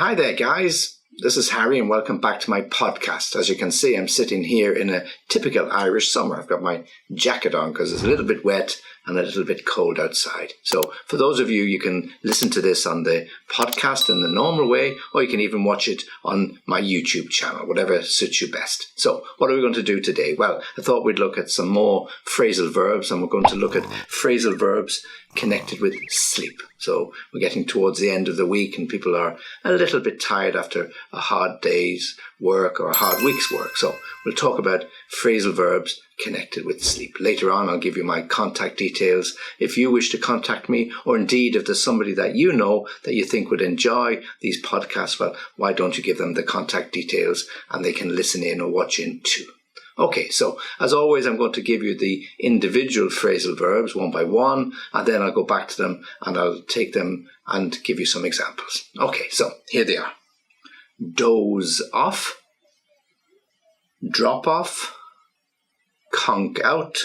Hi there, guys. This is Harry and welcome back to my podcast. As you can see, I'm sitting here in a typical Irish summer. I've got my jacket on because it's a little bit wet and a little bit cold outside. So for those of you, you can listen to this on the podcast in the normal way, or you can even watch it on my YouTube channel, whatever suits you best. So what are we going to do today? Well, I thought we'd look at some more phrasal verbs, and we're going to look at phrasal verbs connected with sleep. So we're getting towards the end of the week and people are a little bit tired after a hard day's work or a hard week's work. So we'll talk about phrasal verbs connected with sleep. Later on, I'll give you my contact details if you wish to contact me, or indeed if there's somebody that you know that you think would enjoy these podcasts, well, why don't you give them the contact details and they can listen in or watch in too. Okay, so as always, I'm going to give you the individual phrasal verbs one by one, and then I'll go back to them and I'll take them and give you some examples. Okay, so here they are. Doze off, drop off, conk out,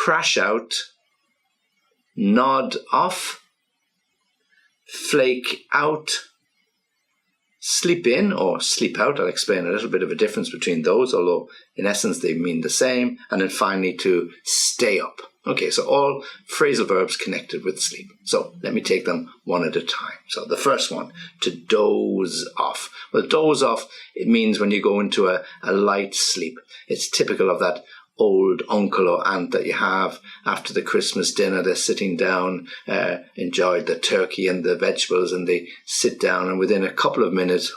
crash out, nod off, flake out, sleep in or sleep out. I'll explain a little bit of a difference between those, although in essence they mean the same. And then finally to stay up. Okay, so all phrasal verbs connected with sleep. So let me take them one at a time. So the first one, to doze off. Well, doze off, it means when you go into a light sleep. It's typical of that old uncle or aunt that you have after the Christmas dinner. They're sitting down, enjoyed the turkey and the vegetables, and they sit down and within a couple of minutes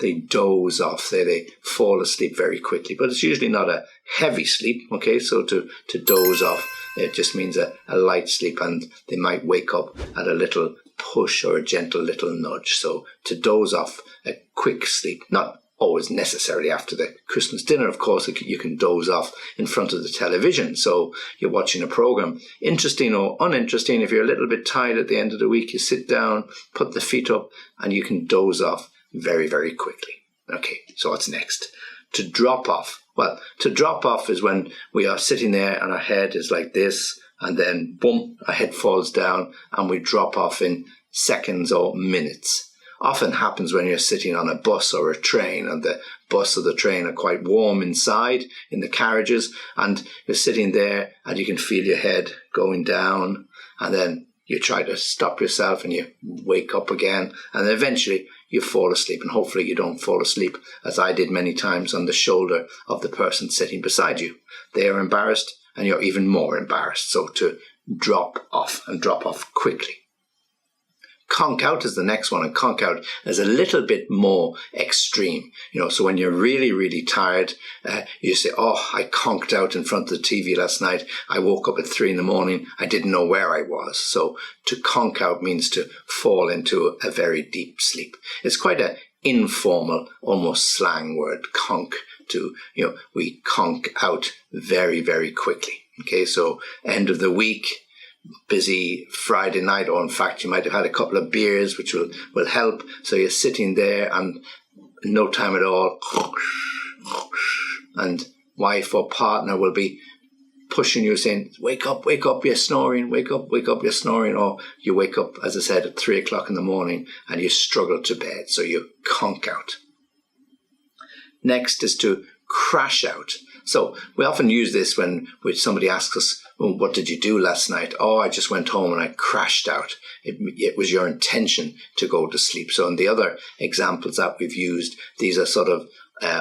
they doze off. They fall asleep very quickly, but it's usually not a heavy sleep. Okay, so to doze off, it just means a light sleep, and they might wake up at a little push or a gentle little nudge. So to doze off, a quick sleep, not always necessarily after the Christmas dinner. Of course, you can doze off in front of the television. So you're watching a program, interesting or uninteresting. If you're a little bit tired at the end of the week, you sit down, put the feet up, and you can doze off very, very quickly. Okay, so what's next? To drop off. Well, to drop off is when we are sitting there and our head is like this, and then boom, our head falls down and we drop off in seconds or minutes. Often happens when you're sitting on a bus or a train, and the bus or the train are quite warm inside in the carriages, and you're sitting there and you can feel your head going down, and then you try to stop yourself and you wake up again, and then eventually you fall asleep. And hopefully you don't fall asleep, as I did many times, on the shoulder of the person sitting beside you. They are embarrassed and you're even more embarrassed. So to drop off, and drop off quickly. Conk out is the next one, and conk out is a little bit more extreme. So when you're really, really tired, you say, oh, I conked out in front of the TV last night. I woke up at 3 a.m. I didn't know where I was. So to conk out means to fall into a very deep sleep. It's quite an informal, almost slang word, conk, we conk out very, very quickly. Okay, so end of the week, busy Friday night, or in fact you might have had a couple of beers, which will help. So you're sitting there and no time at all, and wife or partner will be pushing you, saying, wake up, you're snoring, wake up, you're snoring. Or you wake up, as I said, at 3 o'clock in the morning and you struggle to bed, so you conk out. Next is to crash out. So we often use this when somebody asks us, well, what did you do last night? Oh, I just went home and I crashed out. It was your intention to go to sleep. So in the other examples that we've used, these are sort of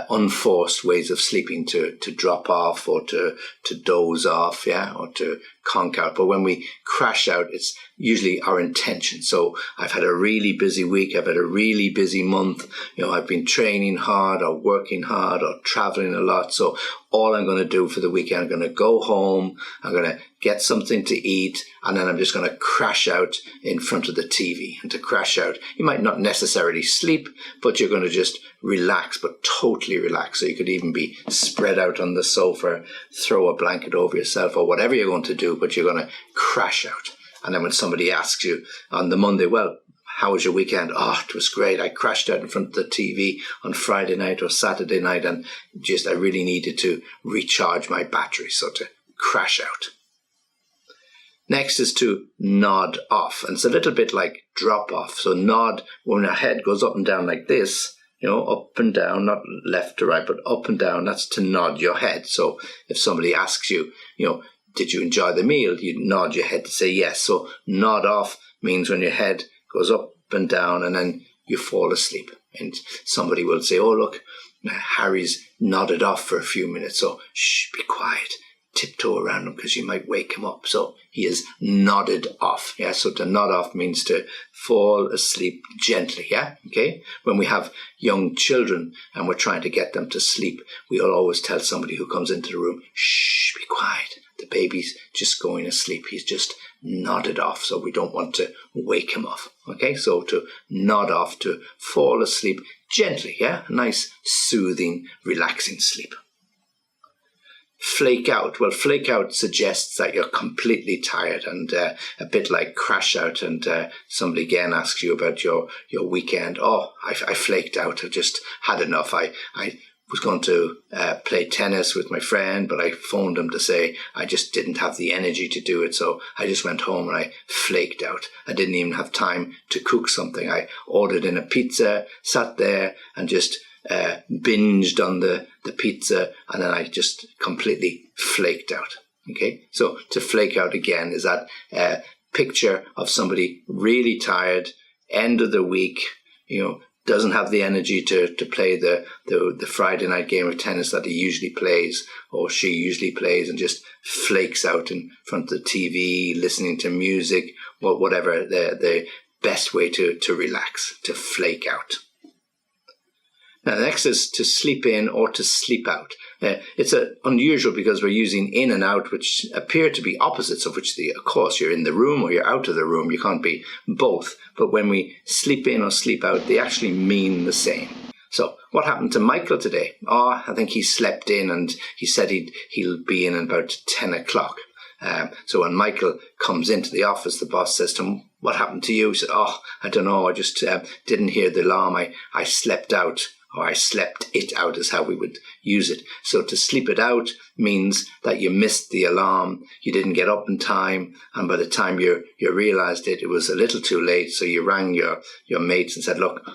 unforced ways of sleeping, to drop off or to doze off, or to conk out. But when we crash out, it's usually our intention. So I've had a really busy week, I've had a really busy month, I've been training hard or working hard or traveling a lot. So all I'm going to do for the weekend, I'm going to go home, I'm going to get something to eat, and then I'm just going to crash out in front of the TV. And to crash out, you might not necessarily sleep, but you're going to just relax, but totally relax. So you could even be spread out on the sofa, throw a blanket over yourself or whatever you're going to do, but you're going to crash out. And then when somebody asks you on the Monday, well, how was your weekend? Oh, it was great. I crashed out in front of the TV on Friday night or Saturday night, and I really needed to recharge my battery. So to crash out. Next is to nod off. And it's a little bit like drop off. So nod, when our head goes up and down like this, up and down, not left to right, but up and down, that's to nod your head. So if somebody asks you, did you enjoy the meal? You nod your head to say yes. So nod off means when your head goes up and down and then you fall asleep. And somebody will say, oh, look, Harry's nodded off for a few minutes. So shh, be quiet. Tiptoe around him because you might wake him up. So he is nodded off. Yeah, so to nod off means to fall asleep gently. Yeah, okay. When we have young children and we're trying to get them to sleep, we'll always tell somebody who comes into the room, shh, be quiet. The baby's just going to sleep. He's just nodded off. So we don't want to wake him off. Okay, so to nod off, to fall asleep gently. Yeah, a nice, soothing, relaxing sleep. Flake out. Well, flake out suggests that you're completely tired and a bit like crash out, and somebody again asks you about your weekend. Oh, I flaked out. I just had enough. I was going to play tennis with my friend, but I phoned him to say I just didn't have the energy to do it. So I just went home and I flaked out. I didn't even have time to cook something. I ordered in a pizza, sat there and just binged on the pizza, and then I just completely flaked out. Okay, so to flake out again is that picture of somebody really tired, end of the week, doesn't have the energy to play the Friday night game of tennis that he usually plays or she usually plays, and just flakes out in front of the TV, listening to music, or whatever the best way to relax, to flake out. Now, the next is to sleep in or to sleep out. It's unusual because we're using in and out, which appear to be opposites of which of course, you're in the room or you're out of the room. You can't be both. But when we sleep in or sleep out, they actually mean the same. So what happened to Michael today? Oh, I think he slept in and he said he'll be in about 10 o'clock. So when Michael comes into the office, the boss says to him, what happened to you? He said, oh, I don't know. I just didn't hear the alarm. I slept out. Or I slept it out is how we would use it. So to sleep it out means that you missed the alarm, you didn't get up in time, and by the time you realised it was a little too late. So you rang your mates and said, look,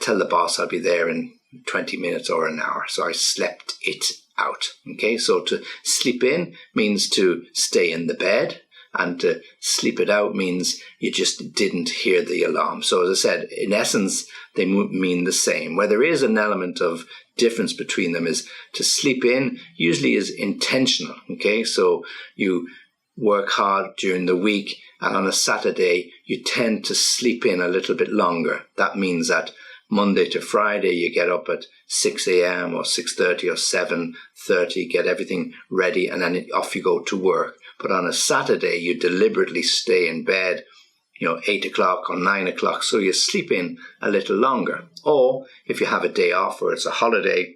tell the boss I'll be there in 20 minutes or an hour. So I slept it out. Okay, so to sleep in means to stay in the bed. And to sleep it out means you just didn't hear the alarm. So as I said, in essence, they mean the same. Where there is an element of difference between them is to sleep in usually is intentional. Okay, so you work hard during the week and on a Saturday, you tend to sleep in a little bit longer. That means that Monday to Friday, you get up at 6 a.m. or 6:30 or 7:30, get everything ready, and then off you go to work. But on a Saturday, you deliberately stay in bed, 8 o'clock or 9 o'clock, so you sleep in a little longer. Or if you have a day off or it's a holiday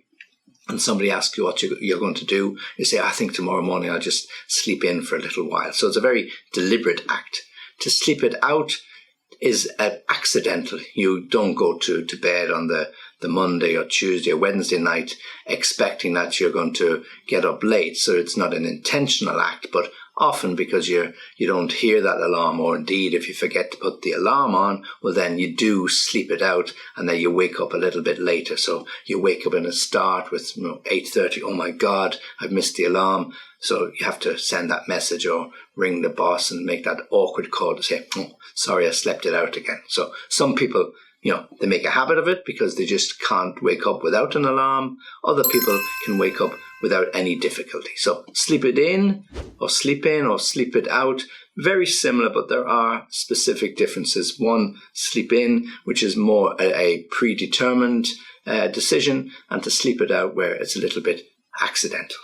and somebody asks you what you're going to do, you say, I think tomorrow morning I'll just sleep in for a little while. So it's a very deliberate act. To sleep it out is accidental. You don't go to bed on the Monday or Tuesday or Wednesday night expecting that you're going to get up late. So it's not an intentional act, but often because you don't hear that alarm, or indeed if you forget to put the alarm on, well then you do sleep it out and then you wake up a little bit later. So you wake up in a start with 8:30, oh my God, I've missed the alarm. So you have to send that message or ring the boss and make that awkward call to say, oh, sorry, I slept it out again. So some people, they make a habit of it because they just can't wake up without an alarm. Other people can wake up without any difficulty. So sleep it in or sleep it out, very similar, but there are specific differences. One, sleep in, which is more a predetermined decision, and to sleep it out where it's a little bit accidental.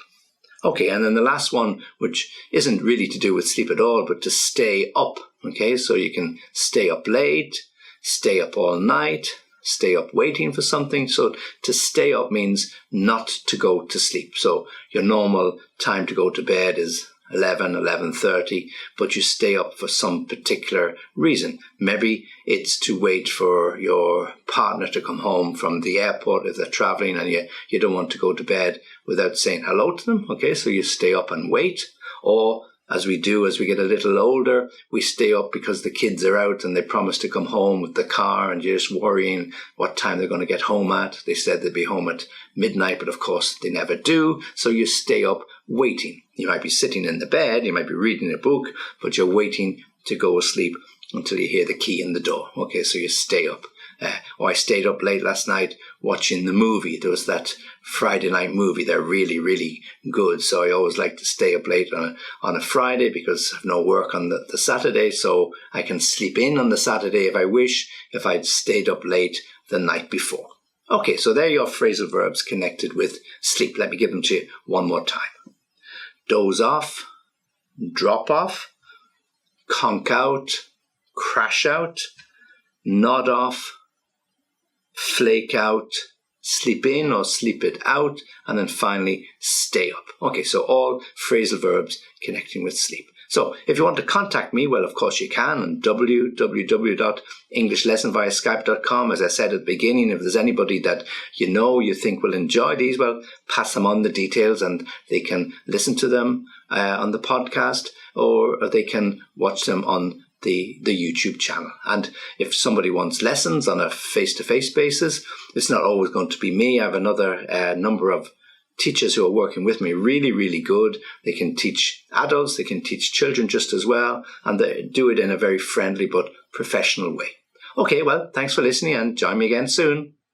Okay, and then the last one, which isn't really to do with sleep at all, but to stay up. Okay, so you can stay up late, stay up all night, stay up waiting for something. So to stay up means not to go to sleep. So your normal time to go to bed is 11:30, but you stay up for some particular reason. Maybe it's to wait for your partner to come home from the airport if they're traveling and you don't want to go to bed without saying hello to them. Okay, so you stay up and wait. Or as we do as we get a little older. We stay up because the kids are out and they promise to come home with the car, and you're just worrying what time they're going to get home at. They said they'd be home at midnight, but of course they never do. So you stay up waiting. You might be sitting in the bed, you might be reading a book, but you're waiting to go asleep until you hear the key in the door. Okay, so you stay up. I stayed up late last night watching the movie. There was that Friday night movie. They're really, really good. So I always like to stay up late on a Friday because I have no work on the Saturday. So I can sleep in on the Saturday if I wish, if I'd stayed up late the night before. Okay, so there are your phrasal verbs connected with sleep. Let me give them to you one more time. Doze off, drop off, conk out, crash out, nod off, flake out, sleep in or sleep it out, and then finally stay up. Okay, so all phrasal verbs connecting with sleep. So if you want to contact me, well, of course you can on www.englishlessonviaskype.com. As I said at the beginning, if there's anybody that you think will enjoy these, well, pass them on the details and they can listen to them on the podcast, or they can watch them on the YouTube channel. And if somebody wants lessons on a face-to-face basis, it's not always going to be me. I have another number of teachers who are working with me, really, really good. They can teach adults, they can teach children just as well, and they do it in a very friendly but professional way. Okay, well, thanks for listening and join me again soon.